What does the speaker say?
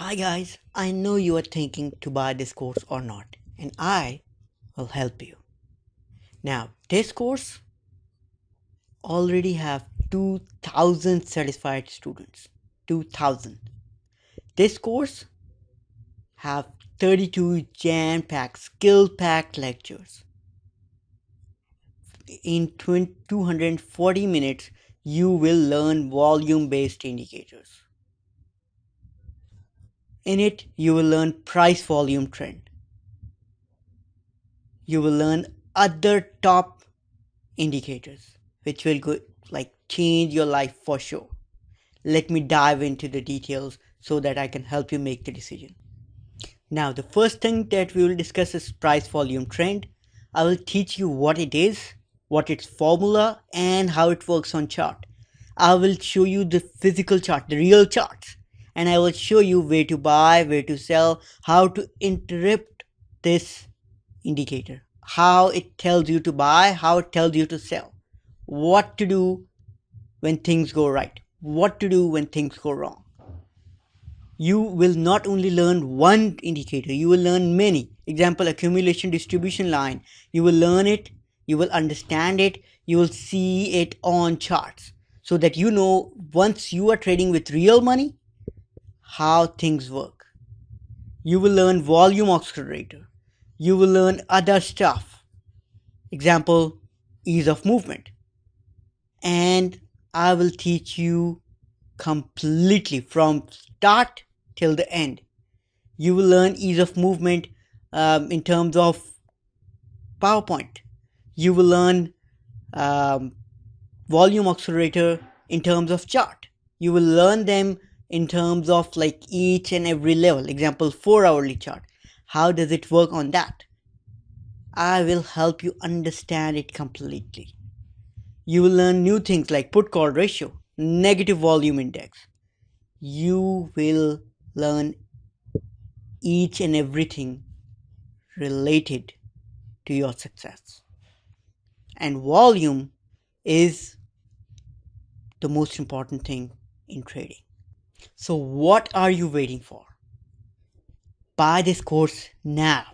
Hi guys, I know you are thinking to buy this course or not, and I will help you. Now, this course already have 2000 satisfied students. 2000. This course have 32 jam-packed, skill-packed lectures. In 240 minutes, you will learn volume-based indicators. In it, you will learn price volume trend. You will learn other top indicators which will change your life for sure. Let me dive into the details so that I can help you make the decision. Now, the first thing that we will discuss is price volume trend. I will teach you what it is, what its formula, and how it works on chart. I will show you the physical chart, the real charts, and I will show you where to buy, where to sell, how to interrupt this indicator, how it tells you to buy, how it tells you to sell, what to do when things go right, what to do when things go wrong. You will not only learn one indicator, you will learn many. Example, accumulation distribution line. You will learn it, you will understand it, you will see it on charts so that you know once you are trading with real money how things work. You will learn volume oscillator. You will learn other stuff. Example, ease of movement. And I will teach you completely from start till the end. You will learn ease of movement in terms of PowerPoint. You will learn um, volume oscillator in terms of chart. You will learn them in terms of like each and every level. Example, 4-hourly chart. How does it work on that? I will help you understand it completely. You will learn new things like put call ratio, negative volume index. You will learn each and everything related to your success. And volume is the most important thing in trading. So what are you waiting for? Buy this course now.